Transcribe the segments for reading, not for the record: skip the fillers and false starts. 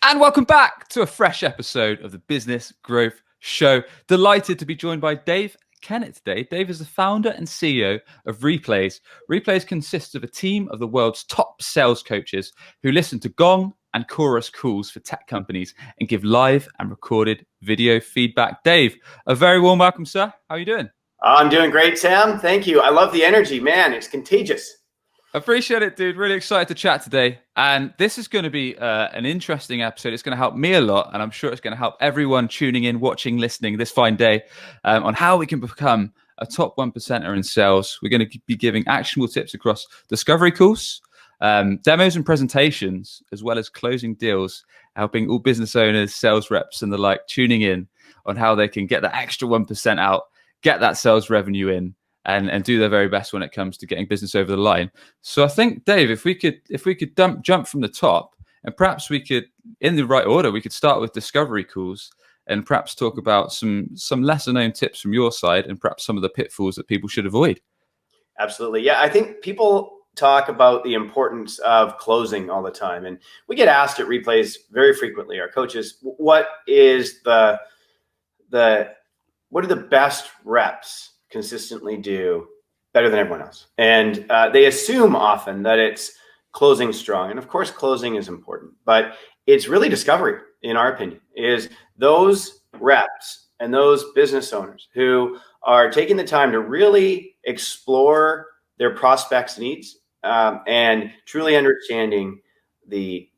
And welcome back to a fresh episode of the Business Growth Show. Delighted to be joined by Dave Kennett today. Dave is the founder and CEO of Replayz. Replayz consists of a team of the world's top sales coaches who listen to Gong and Chorus calls for tech companies and give live and recorded video feedback. Dave, a very warm welcome, sir. How are you doing? I'm doing great, Sam. Thank you. I love the energy, man. It's contagious. Appreciate it, dude. Really excited to chat today. And this is going to be an interesting episode. It's going to help me a lot. And I'm sure it's going to help everyone tuning in, watching, listening this fine day on how we can become a top 1%er in sales. We're going to be giving actionable tips across discovery calls, demos and presentations, as well as closing deals, helping all business owners, sales reps and the like tuning in on how they can get that extra 1% out, get that sales revenue in, and do their very best when it comes to getting business over the line. So I think, Dave, if we could jump from the top, and perhaps we could, in the right order, we could start with discovery calls and perhaps talk about some lesser known tips from your side and perhaps some of the pitfalls that people should avoid. Absolutely. Yeah, I think people talk about the importance of closing all the time. And we get asked at Replayz very frequently, our coaches, what are the best reps consistently do better than everyone else? And they assume often that it's closing strong. And of course, closing is important, but it's really discovery, in our opinion, is those reps and those business owners who are taking the time to really explore their prospects' needs and truly understanding the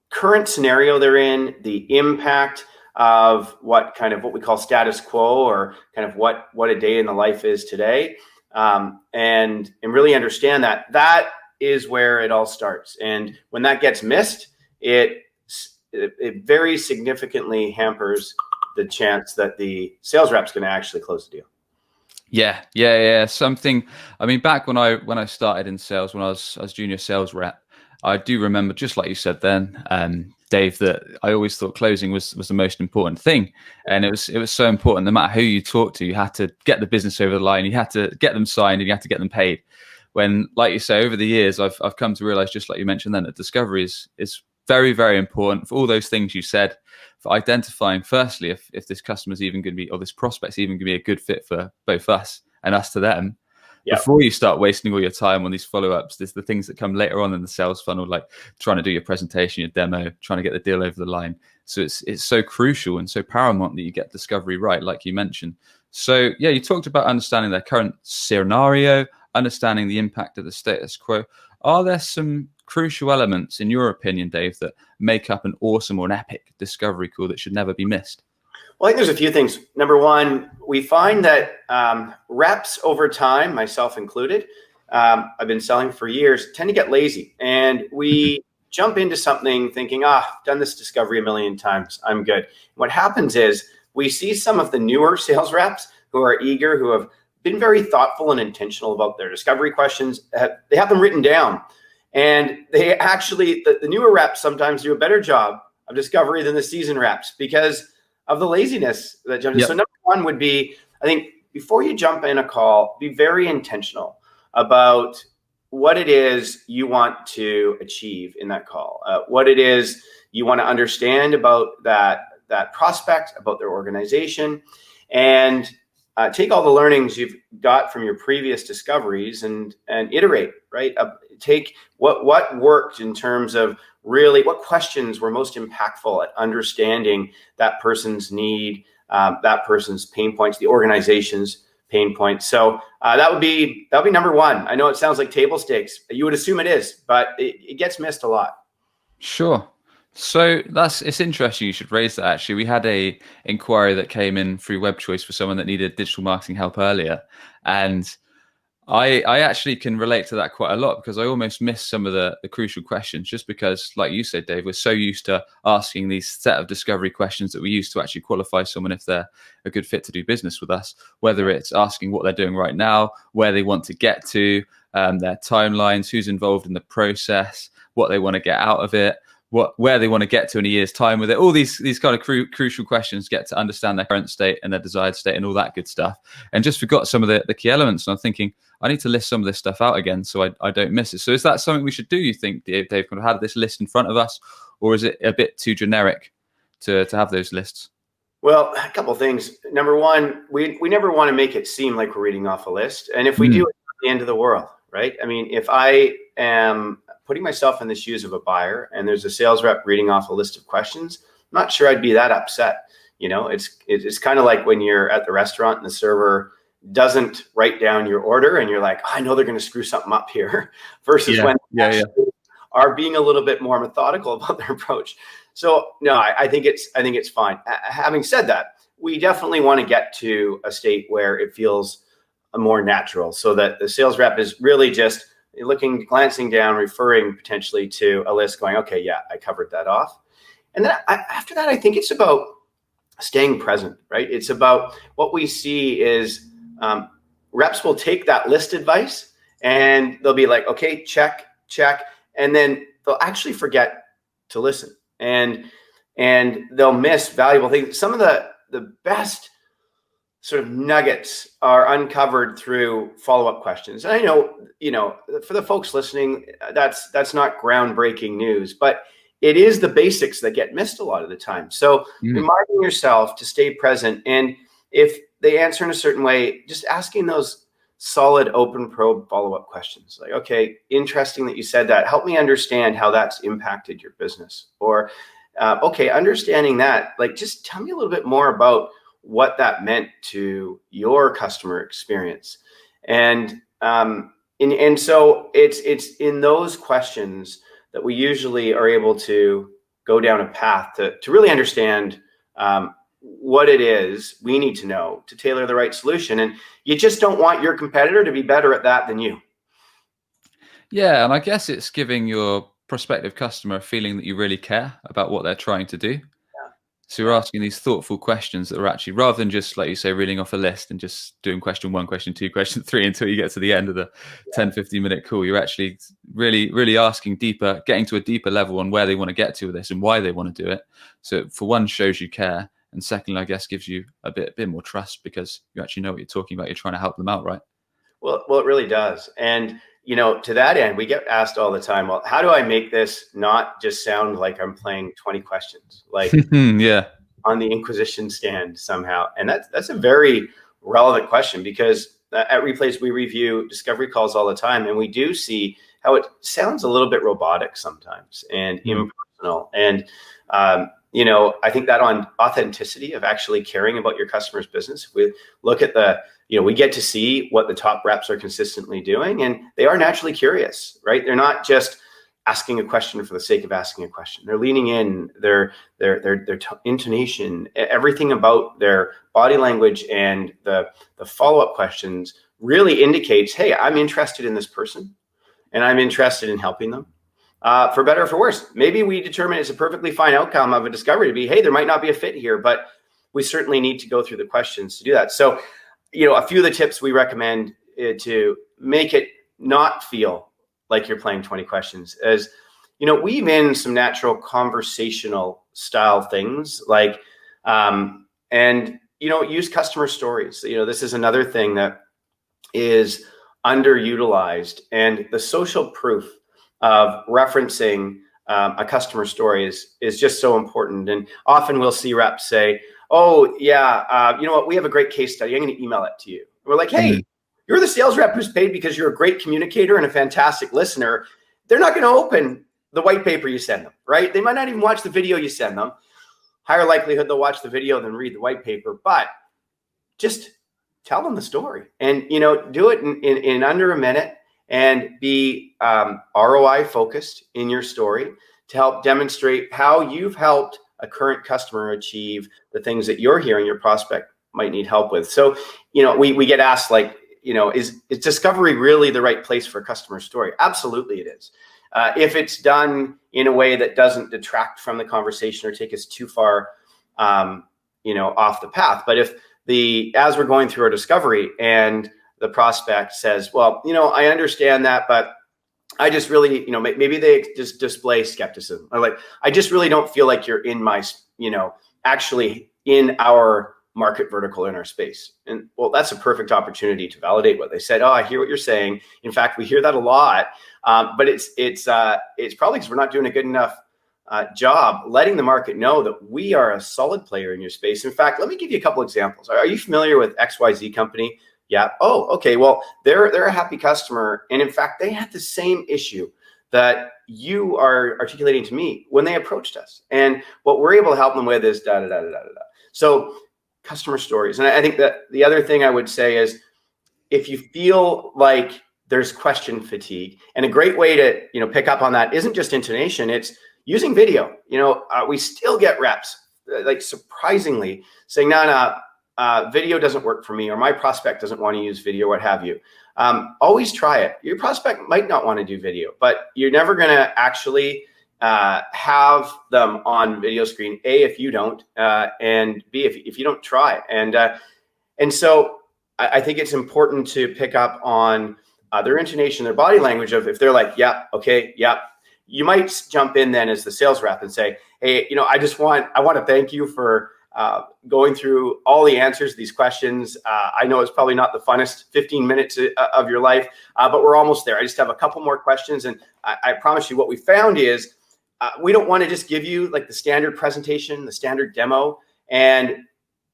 current scenario they're in, the impact of what we call status quo, or kind of what a day in the life is today, and really understand that is where it all starts. And when that gets missed, it very significantly hampers the chance that the sales rep's going to actually close the deal. Yeah. Something. I mean, back when I started in sales, when I was junior sales rep, I do remember, just like you said then, Dave, that I always thought closing was the most important thing. And it was so important. No matter who you talk to, you had to get the business over the line. You had to get them signed and you had to get them paid. When, like you say, over the years, I've come to realize, just like you mentioned then, that discovery is very, very important for all those things you said, for identifying, firstly, if this customer's even going to be, or this prospect's even going to be a good fit for both us and us to them. Yep. Before you start wasting all your time on these follow-ups, there's the things that come later on in the sales funnel, like trying to do your presentation, your demo, trying to get the deal over the line. So it's so crucial and so paramount that you get discovery right, like you mentioned. So yeah, you talked about understanding their current scenario, understanding the impact of the status quo. Are there some crucial elements, in your opinion, Dave, that make up an awesome or an epic discovery call that should never be missed? Well, I think there's a few things. Number one, we find that reps over time, myself included, I've been selling for years, tend to get lazy. And we jump into something thinking, I've done this discovery a million times, I'm good. What happens is we see some of the newer sales reps who are eager, who have been very thoughtful and intentional about their discovery questions. They have them written down. And they actually, the newer reps sometimes do a better job of discovery than the seasoned reps because of the laziness that jumps in. So number one would be, I think, before you jump in a call, be very intentional about what it is you want to achieve in that call, what it is you want to understand about that prospect, about their organization, and take all the learnings you've got from your previous discoveries and iterate, right? Take what worked in terms of really what questions were most impactful at understanding that person's need, that person's pain points, the organization's pain points. So that would be number one. I know it sounds like table stakes. You would assume it is, but it gets missed a lot. Sure. So it's interesting you should raise that. Actually, we had a inquiry that came in through Web Choice for someone that needed digital marketing help earlier, and I actually can relate to that quite a lot because I almost missed some of the crucial questions just because, like you said, Dave, we're so used to asking these set of discovery questions that we use to actually qualify someone if they're a good fit to do business with us, whether it's asking what they're doing right now, where they want to get to, their timelines, who's involved in the process, what they want to get out of it, where they want to get to in a year's time with it. All these kind of crucial questions get to understand their current state and their desired state and all that good stuff. And just forgot some of the key elements. And I'm thinking, I need to list some of this stuff out again so I don't miss it. So is that something we should do, you think, Dave? Kind of have this list in front of us, or is it a bit too generic to have those lists? Well, a couple of things. Number one, we never want to make it seem like we're reading off a list. And if we do, it's not the end of the world, right? I mean, if I am putting myself in the shoes of a buyer and there's a sales rep reading off a list of questions, I'm not sure I'd be that upset. It's kind of like when you're at the restaurant and the server doesn't write down your order and you're like, oh, I know they're going to screw something up here, versus when they are being a little bit more methodical about their approach. So no, I think it's fine. Having said that, we definitely want to get to a state where it feels more natural, so that the sales rep is really just glancing down, referring potentially to a list, going, okay, yeah, I covered that off. And then after that, I think it's about staying present, right? It's about what we see is reps will take that list advice and they'll be like, okay, check, and then they'll actually forget to listen. And they'll miss valuable things. Some of the best sort of nuggets are uncovered through follow-up questions. And I know, for the folks listening, that's not groundbreaking news, but it is the basics that get missed a lot of the time. So reminding yourself to stay present. And if they answer in a certain way, just asking those solid open probe follow-up questions like, okay, interesting that you said that. Help me understand how that's impacted your business. Or, okay, understanding that, like, just tell me a little bit more about what that meant to your customer experience. And so it's in those questions that we usually are able to go down a path to really understand what it is we need to know to tailor the right solution. And you just don't want your competitor to be better at that than you. Yeah, and I guess it's giving your prospective customer a feeling that you really care about what they're trying to do. So you're asking these thoughtful questions that are actually, rather than just, like you say, reading off a list and just doing question 1, question 2, question 3 until you get to the end of the 10-15-minute call. You're actually really asking deeper, getting to a deeper level on where they want to get to with this and why they want to do it. So for one, shows you care. And secondly, I guess, gives you a bit more trust because you actually know what you're talking about. You're trying to help them out, right? Well, it really does. And, to that end, we get asked all the time, well, how do I make this not just sound like I'm playing 20 questions, like on the Inquisition stand somehow? And that's a very relevant question, because at Replayz, we review discovery calls all the time. And we do see how it sounds a little bit robotic sometimes and impersonal. And, I think that on authenticity of actually caring about your customer's business, we look at we get to see what the top reps are consistently doing, and they are naturally curious, right? They're not just asking a question for the sake of asking a question. They're leaning in, their intonation, everything about their body language and the follow-up questions really indicates, hey, I'm interested in this person and I'm interested in helping them. For better or for worse, maybe we determine it's a perfectly fine outcome of a discovery to be, hey, there might not be a fit here, but we certainly need to go through the questions to do that. So, a few of the tips we recommend to make it not feel like you're playing 20 questions is, weave in some natural conversational style things like, use customer stories. This is another thing that is underutilized, and the social proof of referencing a customer story is just so important. And often we'll see reps say, oh yeah, you know what, we have a great case study, I'm going to email it to you. We're like, hey, you're the sales rep who's paid because you're a great communicator and a fantastic listener. They're not going to open the white paper you send them, right? They might not even watch the video you send them. Higher likelihood they'll watch the video than read the white paper, but just tell them the story and, do it in under a minute and be ROI focused in your story to help demonstrate how you've helped a current customer achieve the things that you're hearing your prospect might need help with. So, we get asked, like, is discovery really the right place for a customer story? Absolutely it is. If it's done in a way that doesn't detract from the conversation or take us too far, off the path. But if as we're going through our discovery and the prospect says, well, I understand that, but I just really, maybe they just display skepticism, or like, I just really don't feel like you're in my, actually in our market vertical, in our space. And well, that's a perfect opportunity to validate what they said. Oh, I hear what you're saying. In fact, we hear that a lot, but it's probably because we're not doing a good enough job letting the market know that we are a solid player in your space. In fact, let me give you a couple examples. Are you familiar with XYZ company? Yeah. Oh, okay. Well, they're a happy customer. And in fact, they had the same issue that you are articulating to me when they approached us. And what we're able to help them with is da da da da da da. So customer stories. And I think that the other thing I would say is, if you feel like there's question fatigue, and a great way to pick up on that isn't just intonation, it's using video. We still get reps like surprisingly saying, no, video doesn't work for me, or my prospect doesn't want to use video, what have you. Always try it. Your prospect might not want to do video, but you're never going to actually have them on video screen, A, if you don't, and B, if you don't try. And so I think it's important to pick up on their intonation, their body language of, if they're like, yeah, okay, yeah, you might jump in then as the sales rep and say, hey, I want to thank you for going through all the answers to these questions. I know it's probably not the funnest 15 minutes of your life, but we're almost there. I just have a couple more questions. And I promise you what we found is we don't want to just give you like the standard presentation, the standard demo, and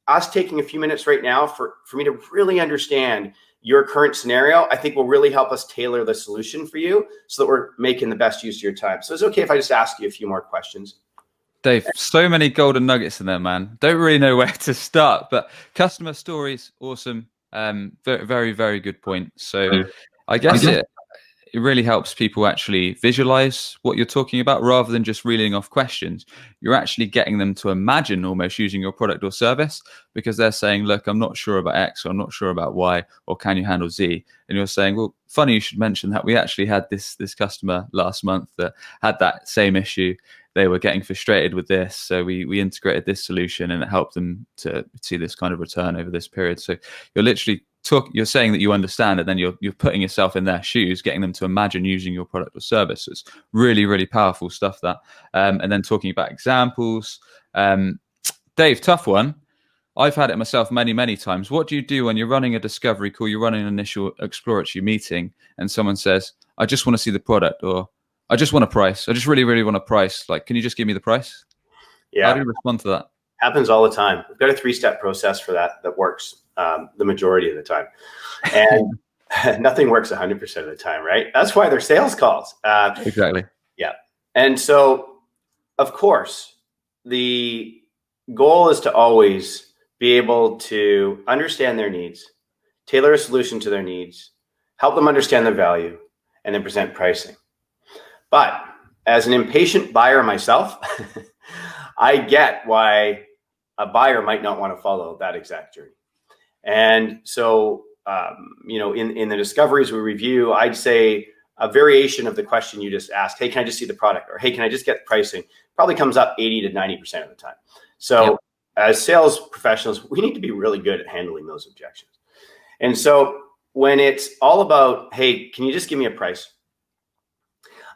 us taking a few minutes right now for me to really understand your current scenario, I think will really help us tailor the solution for you so that we're making the best use of your time. So it's okay if I just ask you a few more questions. Dave, so many golden nuggets in there, man. Don't really know where to start, but customer stories, awesome. Very, very, very good point. So I guess it really helps people actually visualize what you're talking about rather than just reeling off questions. You're actually getting them to imagine almost using your product or service, because they're saying, look, I'm not sure about X, or I'm not sure about Y, or can you handle Z? And you're saying, well, funny you should mention that. We actually had this customer last month that had that same issue. They were getting frustrated with this. So we integrated this solution, and it helped them to see this kind of return over this period. So you're literally you're saying that you understand it, then you're putting yourself in their shoes, getting them to imagine using your product or service. It's really, really powerful stuff, that. And then talking about examples. Dave, tough one. I've had it myself many, many times. What do you do when you're running a discovery call, you're running an initial exploratory meeting, and someone says, I just want to see the product, or I just want a price. I just really, really want a price. Like, can you just give me the price? Yeah. How do you respond to that? Happens all the time. We've got a 3-step process for that works the majority of the time. And nothing works 100% of the time, right? That's why they're sales calls. Exactly. Yeah. And so, of course, the goal is to always be able to understand their needs, tailor a solution to their needs, help them understand the value, and then present pricing. But as an impatient buyer myself, I get why a buyer might not want to follow that exact journey. And so, in the discoveries we review, I'd say a variation of the question you just asked, hey, can I just see the product? Or hey, can I just get pricing? Probably comes up 80 to 90% of the time. So as sales professionals, we need to be really good at handling those objections. And so when it's all about, hey, can you just give me a price?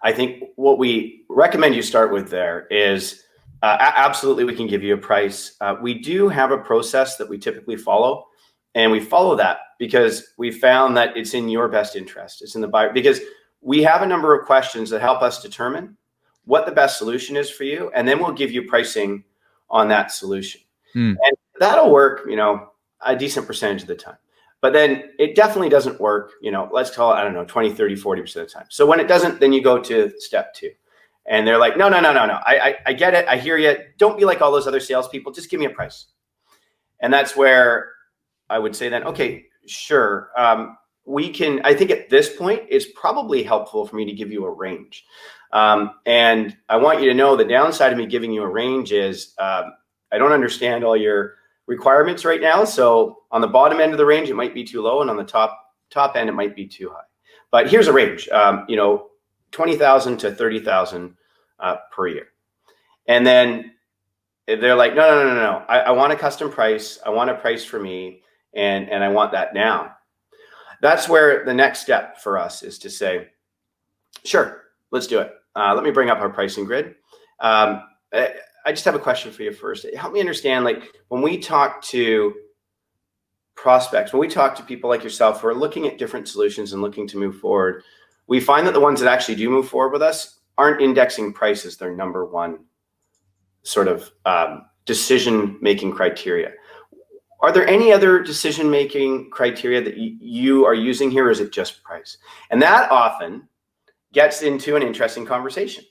I think what we recommend you start with there is absolutely we can give you a price. We do have a process that we typically follow, and we follow that because we found that it's in your best interest. It's in the buyer, because we have a number of questions that help us determine what the best solution is for you, and then we'll give you pricing on that solution. And that'll work, a decent percentage of the time. But then it definitely doesn't work, let's call it, 20, 30, 40% of the time. So when it doesn't, then you go to step 2. And they're like, no. I get it. I hear you. Don't be like all those other salespeople. Just give me a price. And that's where I would say then, okay, sure. I think at this point, it's probably helpful for me to give you a range. And I want you to know the downside of me giving you a range is I don't understand all your requirements right now. So on the bottom end of the range, it might be too low. And on the top end, it might be too high. But here's a range, 20,000 to 30,000 per year. And then they're like, no. I want a custom price. I want a price for me. And I want that now. That's where the next step for us is to say, sure, let's do it. Let me bring up our pricing grid. I just have a question for you first. Help me understand, like, when we talk to prospects, when we talk to people like yourself who are looking at different solutions and looking to move forward, we find that the ones that actually do move forward with us aren't indexing price as their number one sort of decision-making criteria. Are there any other decision-making criteria that you are using here, or is it just price? And that often gets into an interesting conversation,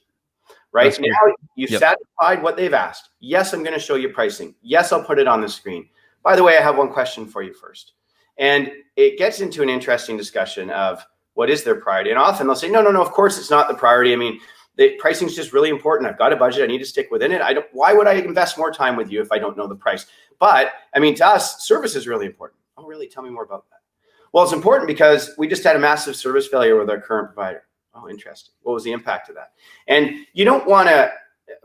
right? That's good. Now you've satisfied what they've asked. Yes, I'm going to show you pricing. Yes, I'll put it on the screen. By the way, I have one question for you first. And it gets into an interesting discussion of what is their priority. And often they'll say, no, of course it's not the priority. I mean, the pricing is just really important. I've got a budget. I need to stick within it. Why would I invest more time with you if I don't know the price? But I mean, to us, service is really important. Oh, really? Tell me more about that. Well, it's important because we just had a massive service failure with our current provider. Oh, interesting. What was the impact of that? And you don't want to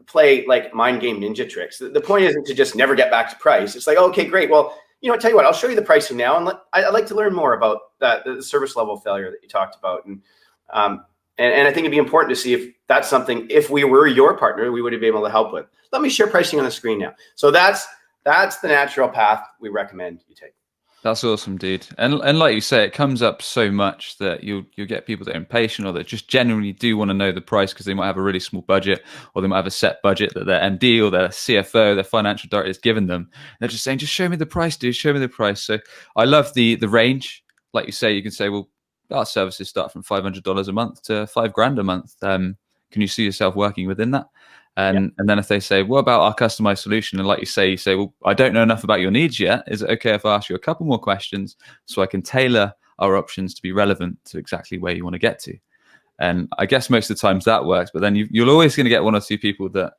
play like mind game ninja tricks. The point isn't to just never get back to price. It's like, okay, great. Well, tell you what, I'll show you the pricing now. And I'd like to learn more about the service level failure that you talked about. And I think it'd be important to see if that's something, if we were your partner, we would be able to help with. Let me share pricing on the screen now. So that's the natural path we recommend you take. That's awesome, dude. And like you say, it comes up so much that you'll get people that are impatient or that just genuinely do want to know the price because they might have a really small budget, or they might have a set budget that their MD or their CFO, their financial director has given them. And they're just saying, just show me the price, dude. Show me the price. So I love the range. Like you say, you can say, well, our services start from $500 a month to $5,000 a month. Can you see yourself working within that? And then if they say, what about our customized solution? And like you say, well, I don't know enough about your needs yet. Is it okay if I ask you a couple more questions so I can tailor our options to be relevant to exactly where you want to get to? And I guess most of the times that works, but then you're always going to get one or two people that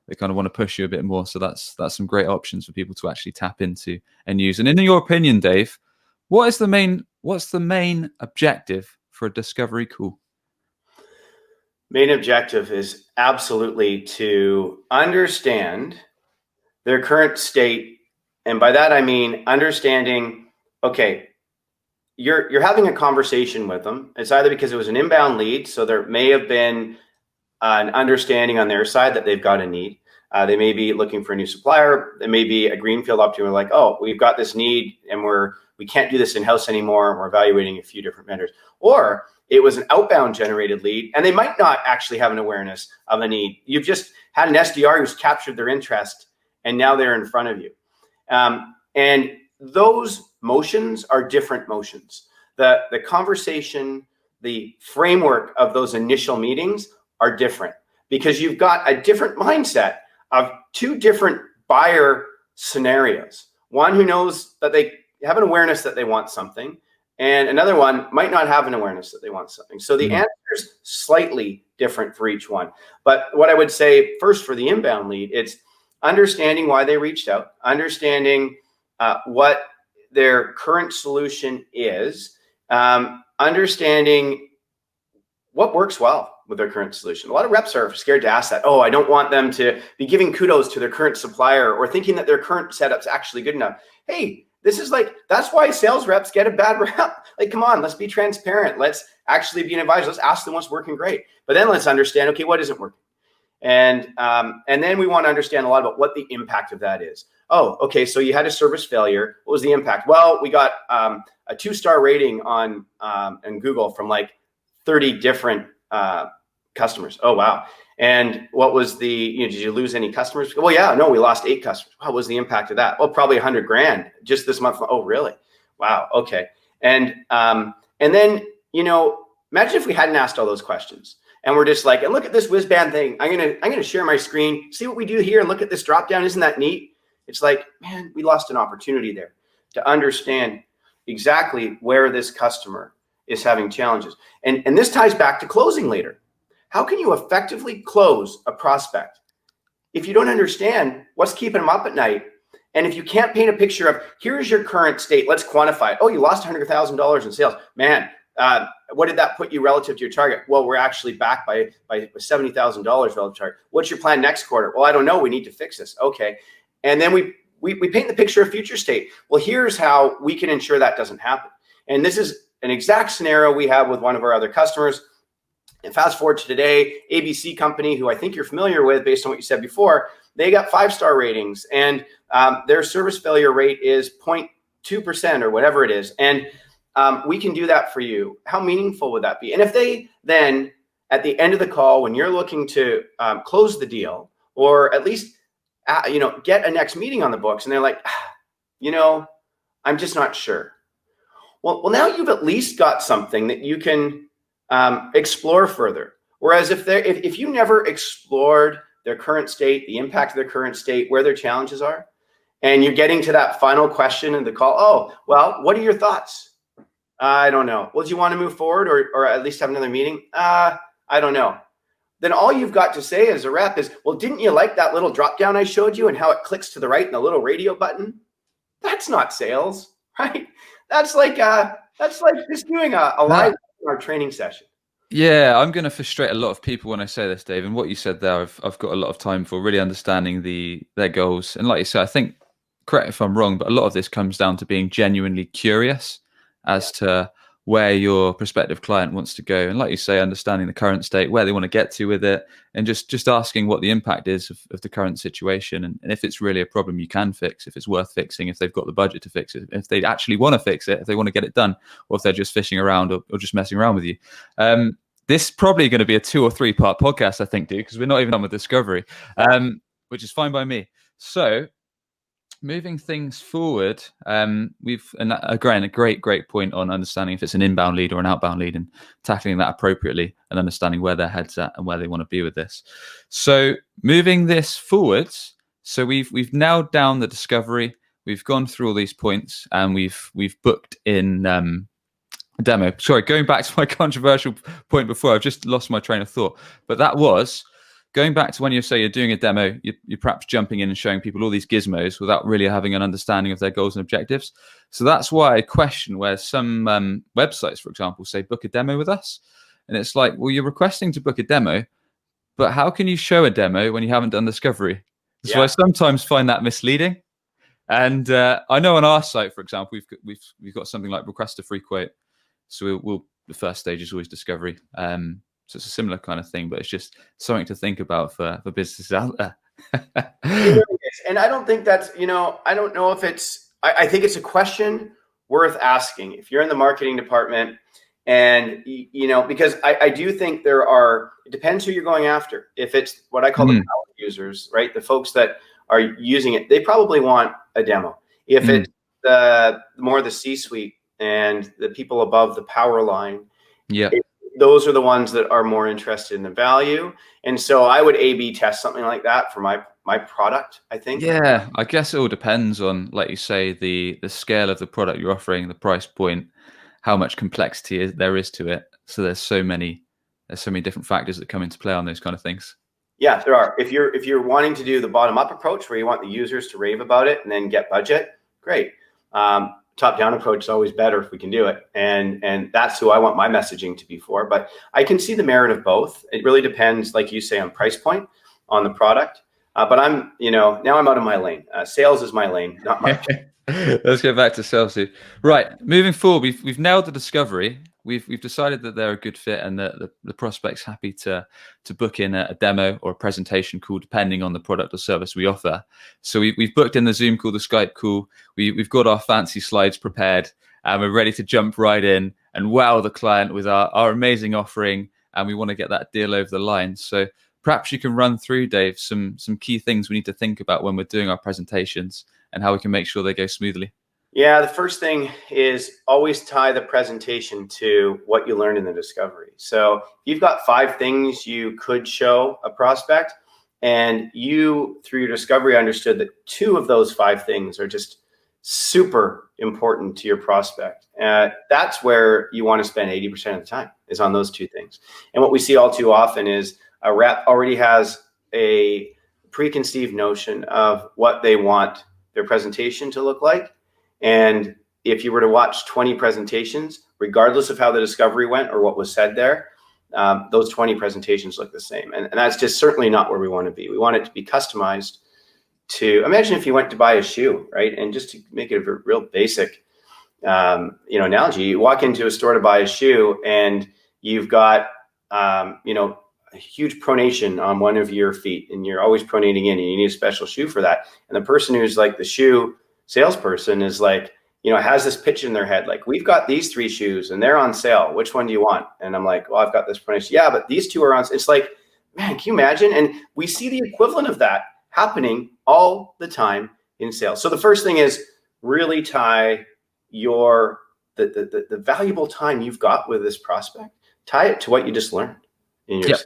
they kind of want to push you a bit more. So that's some great options for people to actually tap into and use. And in your opinion, Dave, what's the main objective for a discovery call? Main objective is absolutely to understand their current state. And by that, I mean understanding, okay, you're having a conversation with them. It's either because it was an inbound lead, so there may have been an understanding on their side that they've got a need. They may be looking for a new supplier. There may be a greenfield opportunity. We're like, oh, we've got this need and we can't do this in-house anymore. We're evaluating a few different vendors. Or it was an outbound generated lead, and they might not actually have an awareness of a need. You've just had an SDR who's captured their interest, and now they're in front of you. And those motions are different motions. The conversation, the framework of those initial meetings are different because you've got a different mindset of two different buyer scenarios. One who knows that they have an awareness that they want something, and another one might not have an awareness that they want something. So the answer is slightly different for each one. But what I would say first for the inbound lead, it's understanding why they reached out, understanding what their current solution is, understanding what works well with their current solution. A lot of reps are scared to ask that. Oh, I don't want them to be giving kudos to their current supplier or thinking that their current setup's actually good enough. Hey, this is like, that's why sales reps get a bad rep. Like, come on, let's be transparent. Let's actually be an advisor. Let's ask them what's working great. But then let's understand, okay, what isn't working? And then we want to understand a lot about what the impact of that is. Oh, okay, so you had a service failure. What was the impact? Well, we got a 2-star rating on Google from like 30 different customers. Oh, wow. And what was did you lose any customers? Well, yeah, no, we lost 8 customers. What was the impact of that? Well, probably $100,000 just this month. Oh, really? Wow. Okay. And then, imagine if we hadn't asked all those questions and we're just like, and look at this whiz band thing. I'm going to share my screen, see what we do here and look at this drop down. Isn't that neat? It's like, man, we lost an opportunity there to understand exactly where this customer is having challenges. And this ties back to closing later. How can you effectively close a prospect if you don't understand what's keeping them up at night? And if you can't paint a picture of, here's your current state, let's quantify it. Oh, you lost $100,000 in sales. Man, what did that put you relative to your target? Well, we're actually back by $70,000 relative to target. What's your plan next quarter? Well, I don't know. We need to fix this. Okay. And then we paint the picture of future state. Well, here's how we can ensure that doesn't happen. And this is an exact scenario we have with one of our other customers. And fast forward to today, ABC company, who I think you're familiar with based on what you said before, they got 5-star ratings and their service failure rate is 0.2% or whatever it is. And we can do that for you. How meaningful would that be? And if they then at the end of the call, when you're looking to close the deal, or at least get a next meeting on the books, and they're like, I'm just not sure. Well, now you've at least got something that you can explore further. Whereas if you never explored their current state, the impact of their current state, where their challenges are, and you're getting to that final question in the call, oh, well, what are your thoughts? I don't know. Well, do you want to move forward or at least have another meeting? I don't know. Then all you've got to say as a rep is, well, didn't you like that little drop down I showed you and how it clicks to the right and the little radio button? That's not sales, right? That's like just doing a live webinar training session. Yeah, I'm going to frustrate a lot of people when I say this, Dave. And what you said there, I've got a lot of time for really understanding their goals. And like you said, I think, correct if I'm wrong, but a lot of this comes down to being genuinely curious as to where your prospective client wants to go. And like you say, understanding the current state, where they want to get to with it, and just asking what the impact is of the current situation. And if it's really a problem you can fix, if it's worth fixing, if they've got the budget to fix it, if they actually want to fix it, if they want to get it done, or if they're just fishing around or just messing around with you. This is probably going to be a 2 or 3 part podcast, I think, dude, because we're not even on with discovery, which is fine by me. So moving things forward, we've, and again, a great point on understanding if it's an inbound lead or an outbound lead and tackling that appropriately and understanding where their head's at and where they want to be with this. So moving this forwards, so we've nailed down the discovery. We've gone through all these points and we've booked in a demo. Sorry, going back to my controversial point before, I've just lost my train of thought. But that was going back to when you say you're doing a demo, you're perhaps jumping in and showing people all these gizmos without really having an understanding of their goals and objectives. So that's why I question where some websites, for example, say book a demo with us. And it's like, well, you're requesting to book a demo, but how can you show a demo when you haven't done discovery? So I sometimes find that misleading. And I know on our site, for example, we've got something like request a free quote. So the first stage is always discovery. So it's a similar kind of thing, but it's just something to think about for businesses out there. It really is. And I don't think that's, I don't know if it's, I think it's a question worth asking if you're in the marketing department. And, because I do think it depends who you're going after. If it's what I call the power users, right? The folks that are using it, they probably want a demo. If it's more the C-suite and the people above the power line, those are the ones that are more interested in the value. And so I would A/B test something like that for my product, I think. Yeah, I guess it all depends on, like you say, the scale of the product you're offering, the price point, how much complexity there is to it. So there's so many different factors that come into play on those kind of things. Yeah, there are. If you're wanting to do the bottom-up approach where you want the users to rave about it and then get budget, great. Top-down approach is always better if we can do it. And that's who I want my messaging to be for. But I can see the merit of both. It really depends, like you say, on price point, on the product. But I'm, now I'm out of my lane. Sales is my lane, not marketing. Let's get back to sales, dude. Right, moving forward, we've nailed the discovery. We've decided that they're a good fit and that the prospect's happy to book in a demo or a presentation call, depending on the product or service we offer. So we've booked in the Zoom call, the Skype call. We've got our fancy slides prepared, and we're ready to jump right in and wow the client with our amazing offering. And we want to get that deal over the line. So perhaps you can run through, Dave, some key things we need to think about when we're doing our presentations and how we can make sure they go smoothly. Yeah, the first thing is always tie the presentation to what you learned in the discovery. So you've got 5 things you could show a prospect, and you, through your discovery, understood that 2 of those 5 things are just super important to your prospect. That's where you want to spend 80% of the time, is on those 2 things. And what we see all too often is a rep already has a preconceived notion of what they want their presentation to look like. And if you were to watch 20 presentations, regardless of how the discovery went or what was said there, those 20 presentations look the same. And that's just certainly not where we want to be. We want it to be customized to, imagine if you went to buy a shoe, right? And just to make it a real basic, analogy, you walk into a store to buy a shoe and you've got, a huge pronation on one of your feet and you're always pronating in and you need a special shoe for that. And the person who's like the shoe salesperson is like, has this pitch in their head, like, we've got these 3 shoes and they're on sale. Which one do you want? And I'm like, well, I've got this price. Yeah, but these 2 are on. It's like, man, can you imagine? And we see the equivalent of that happening all the time in sales. So the first thing is really tie the valuable time you've got with this prospect, tie it to what you just learned in your sales.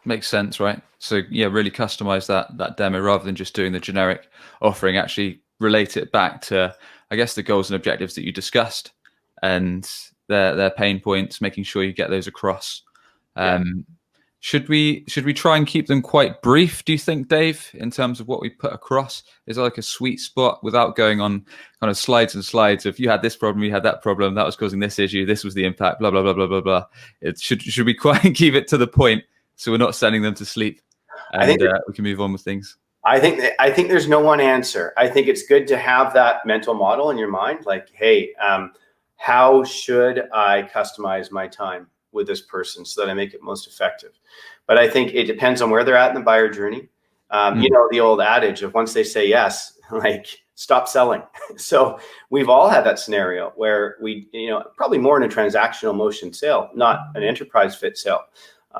Makes sense, right? So yeah, really customize that demo rather than just doing the generic offering. Actually relate it back to, I guess, the goals and objectives that you discussed and their pain points, making sure you get those across. Should we try and keep them quite brief, do you think, Dave, in terms of what we put across? Is there like a sweet spot without going on kind of slides and slides of, you had this problem, you had that problem, that was causing this issue, this was the impact, blah, blah, blah, blah, blah, blah. Should we quite keep it to the point so we're not sending them to sleep and I think we can move on with things? I think there's no one answer. I think it's good to have that mental model in your mind, like, hey, how should I customize my time with this person so that I make it most effective? But I think it depends on where they're at in the buyer journey. The old adage of, once they say yes, like, stop selling. So we've all had that scenario where we, probably more in a transactional motion sale, not an enterprise fit sale,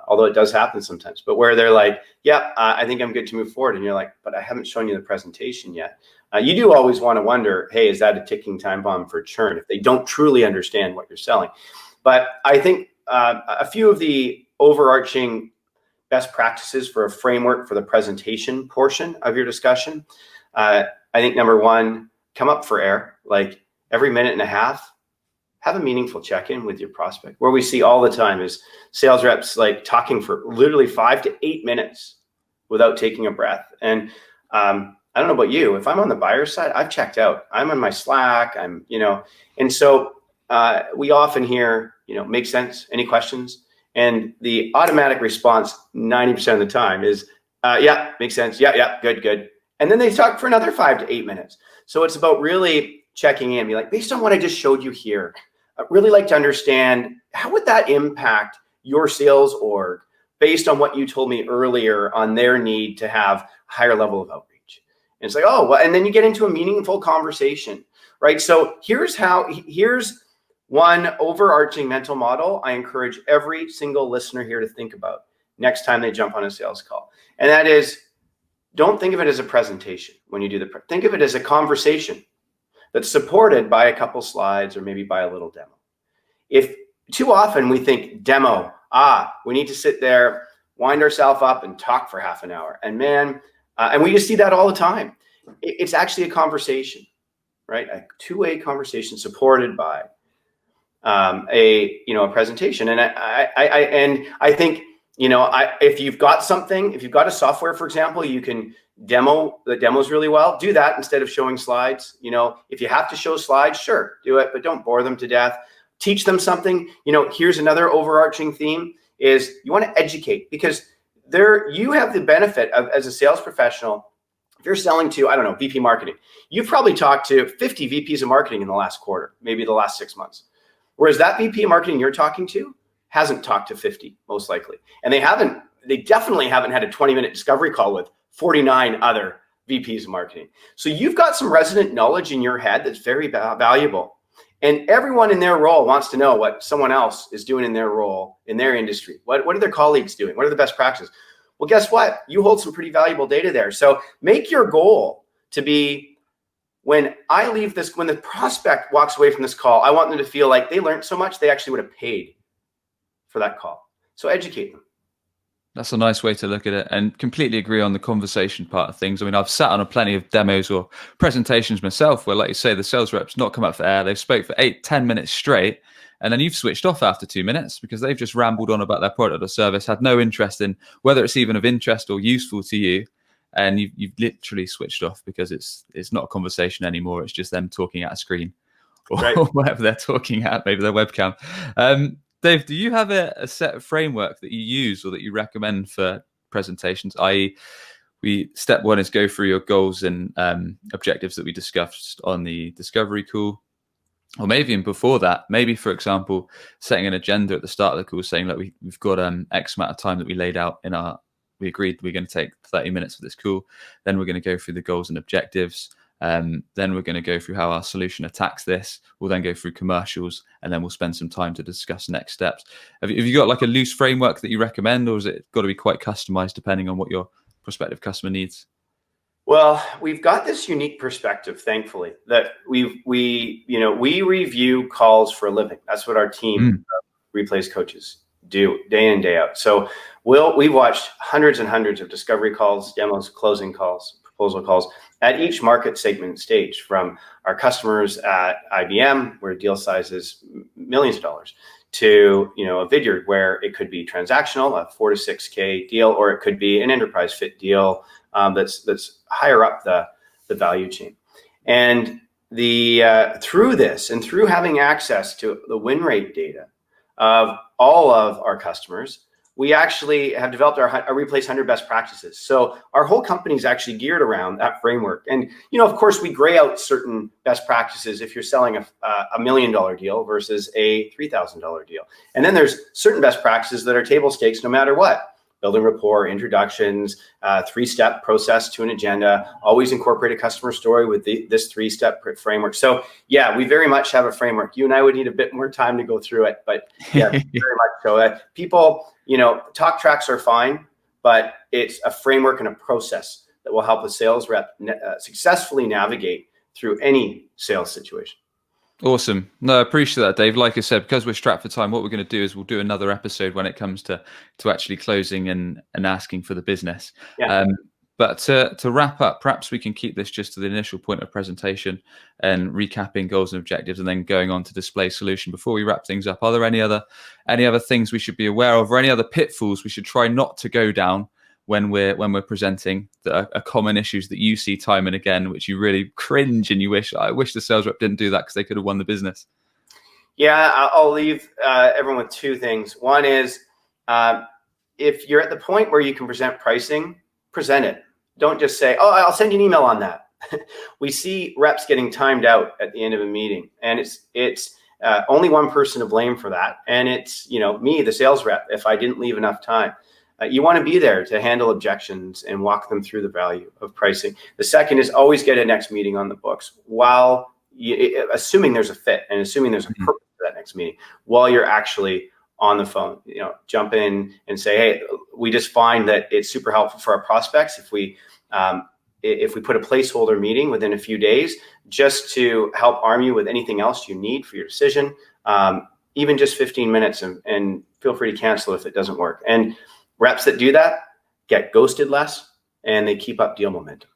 although it does happen sometimes, but where they're like, yeah, I think I'm good to move forward. And you're like, but I haven't shown you the presentation yet. You do always want to wonder, hey, is that a ticking time bomb for churn if they don't truly understand what you're selling? But I think a few of the overarching best practices for a framework for the presentation portion of your discussion. I think number 1, come up for air. Like, every minute and a half, have a meaningful check-in with your prospect. Where we see all the time is sales reps like talking for literally 5 to 8 minutes without taking a breath. And I don't know about you, if I'm on the buyer side, I've checked out. I'm on my Slack, and so we often hear, makes sense, any questions? And the automatic response 90% of the time is, yeah, makes sense. Yeah, good. And then they talk for another 5 to 8 minutes. So it's about really checking in, be like, based on what I just showed you here, I'd really like to understand, how would that impact your sales org based on what you told me earlier on their need to have a higher level of outreach? And it's like, oh, well, and then you get into a meaningful conversation, right? So here's one overarching mental model I encourage every single listener here to think about next time they jump on a sales call. And that is, don't think of it as a presentation when you do think of it as a conversation that's supported by a couple slides or maybe by a little demo. If too often we think demo, we need to sit there, wind ourselves up and talk for half an hour. And and we just see that all the time. It's actually a conversation, right? A two-way conversation supported by a presentation. And I think, if you've got something, if you've got a software, for example, you can demo the demos really well, do that instead of showing slides. If you have to show slides, sure, do it, but don't bore them to death. Teach them something. Here's another overarching theme is you want to educate, because you have the benefit of, as a sales professional, if you're selling to, I don't know, VP marketing, you've probably talked to 50 VPs of marketing in the last quarter, maybe the last 6 months. Whereas that VP of marketing you're talking to hasn't talked to 50, most likely. And they definitely haven't had a 20-minute discovery call with 49 other VPs of marketing. So you've got some resident knowledge in your head that's very valuable. And everyone in their role wants to know what someone else is doing in their role, in their industry. What are their colleagues doing? What are the best practices? Well, guess what? You hold some pretty valuable data there. So make your goal to be, when I leave this, when the prospect walks away from this call, I want them to feel like they learned so much they actually would have paid for that call. So educate them. That's a nice way to look at it, and completely agree on the conversation part of things. I mean, I've sat on plenty of demos or presentations myself where, like you say, the sales rep's not come up for air. They've spoke for 8-10 minutes straight, and then you've switched off after 2 minutes because they've just rambled on about their product or service, had no interest in whether it's even of interest or useful to you. And you've literally switched off because it's not a conversation anymore. It's just them talking at a screen or right. whatever they're talking at, maybe their webcam. Dave, do you have a set framework that you use or that you recommend for presentations? I.e., step 1 is go through your goals and objectives that we discussed on the discovery call, or maybe even before that. Maybe, for example, setting an agenda at the start of the call, saying that we've got X amount of time that we laid out we agreed we're going to take 30 minutes for this call. Then we're going to go through the goals and objectives. Then we're going to go through how our solution attacks this. We'll then go through commercials, and then we'll spend some time to discuss next steps. Have you got like a loose framework that you recommend, or is it got to be quite customized depending on what your prospective customer needs? Well, we've got this unique perspective, thankfully, that we review calls for a living. That's what our team of Replayz coaches do day in, day out. So we've watched hundreds and hundreds of discovery calls, demos, closing calls, proposal calls at each market segment stage, from our customers at IBM, where deal size is millions of dollars, to a Vidyard, where it could be transactional, a 4 to 6K deal, or it could be an enterprise fit deal that's higher up the value chain. And through this, and through having access to the win rate data of all of our customers, we actually have developed our Replayz 100 best practices. So our whole company is actually geared around that framework. And, of course, we gray out certain best practices if you're selling a $1 million deal versus a $3,000 deal. And then there's certain best practices that are table stakes no matter what. Building rapport, introductions, 3-step process to an agenda, always incorporate a customer story with this 3-step framework. So yeah, we very much have a framework. You and I would need a bit more time to go through it, but yeah, very much so. People, talk tracks are fine, but it's a framework and a process that will help a sales rep successfully navigate through any sales situation. Awesome. No, I appreciate that, Dave. Like I said, because we're strapped for time, what we're going to do is we'll do another episode when it comes to actually closing and asking for the business. Yeah. But to wrap up, perhaps we can keep this just to the initial point of presentation and recapping goals and objectives, and then going on to display solution. Before we wrap things up, are there any other things we should be aware of, or any other pitfalls we should try not to go down when we're presenting, that are common issues that you see time and again, which you really cringe and I wish the sales rep didn't do that because they could have won the business? Yeah, I'll leave everyone with 2 things. One is, if you're at the point where you can present pricing, present it. Don't just say, "Oh, I'll send you an email on that." We see reps getting timed out at the end of a meeting, and it's only one person to blame for that, and it's me, the sales rep, if I didn't leave enough time. You want to be there to handle objections and walk them through the value of pricing. The second is always get a next meeting on the books, while assuming there's a fit and assuming there's a purpose for that next meeting, while you're actually on the phone. Jump in and say, "Hey, we just find that it's super helpful for our prospects if we put a placeholder meeting within a few days, just to help arm you with anything else you need for your decision, even just 15 minutes, and feel free to cancel if it doesn't work." And reps that do that get ghosted less, and they keep up deal momentum.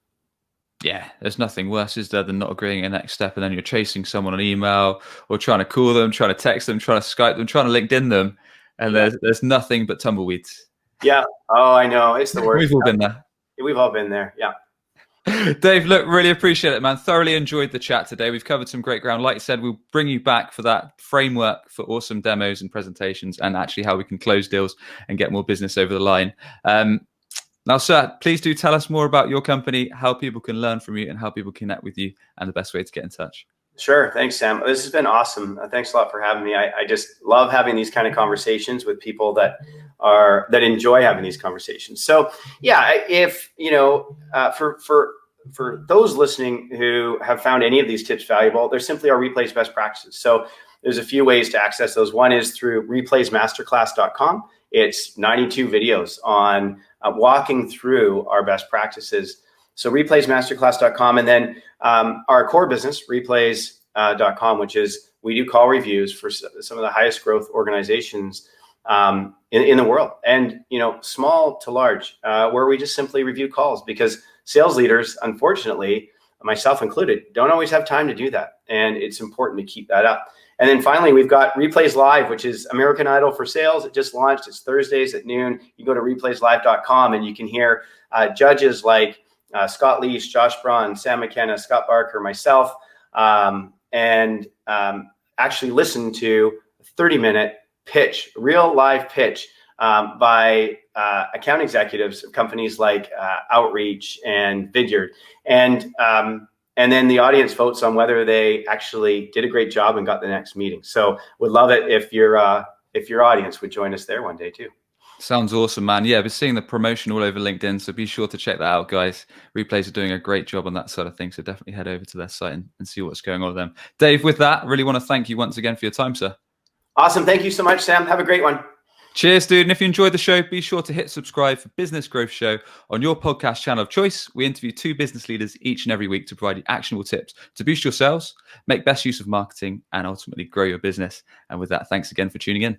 Yeah, there's nothing worse, is there, than not agreeing a next step, and then you're chasing someone on email, or trying to call them, trying to text them, trying to Skype them, trying to LinkedIn them, and there's nothing but tumbleweeds. Yeah. Oh, I know. It's the worst. We've all been there. We've all been there. Yeah. Dave, look, really appreciate it, man. Thoroughly enjoyed the chat today. We've covered some great ground. Like I said, we'll bring you back for that framework for awesome demos and presentations, and actually how we can close deals and get more business over the line. Now, sir, please do tell us more about your company, how people can learn from you, and how people connect with you, and the best way to get in touch. Sure. Thanks, Sam. This has been awesome. Thanks a lot for having me. I just love having these kind of conversations with people that enjoy having these conversations. So yeah, if, for those listening who have found any of these tips valuable, they're simply our Replayz best practices. So there's a few ways to access those. One is through replayzmasterclass.com. It's 92 videos on walking through our best practices. So replayzmasterclass.com, and then our core business, replayz.com, which is, we do call reviews for some of the highest growth organizations in the world, and small to large, where we just simply review calls, because sales leaders, unfortunately, myself included, don't always have time to do that, and it's important to keep that up. And then finally, we've got Replayz Live, which is American Idol for sales. It just launched. It's Thursdays at noon. You go to replayzlive.com, and you can hear judges like Scott Leash, Josh Braun, Sam McKenna, Scott Barker, myself, and actually listen to a 30-minute pitch, real live pitch by account executives of companies like Outreach and Vidyard. And then the audience votes on whether they actually did a great job and got the next meeting. So would love it if your audience would join us there one day too. Sounds awesome, man. Yeah, I've been seeing the promotion all over LinkedIn, so be sure to check that out, guys. Replayz are doing a great job on that side of things, so definitely head over to their site and see what's going on with them. Dave, with that, really want to thank you once again for your time, sir. Awesome. Thank you so much, Sam. Have a great one. Cheers, dude. And if you enjoyed the show, be sure to hit subscribe for Business Growth Show on your podcast channel of choice. We interview 2 business leaders each and every week to provide you actionable tips to boost your sales, make best use of marketing, and ultimately grow your business. And with that, thanks again for tuning in.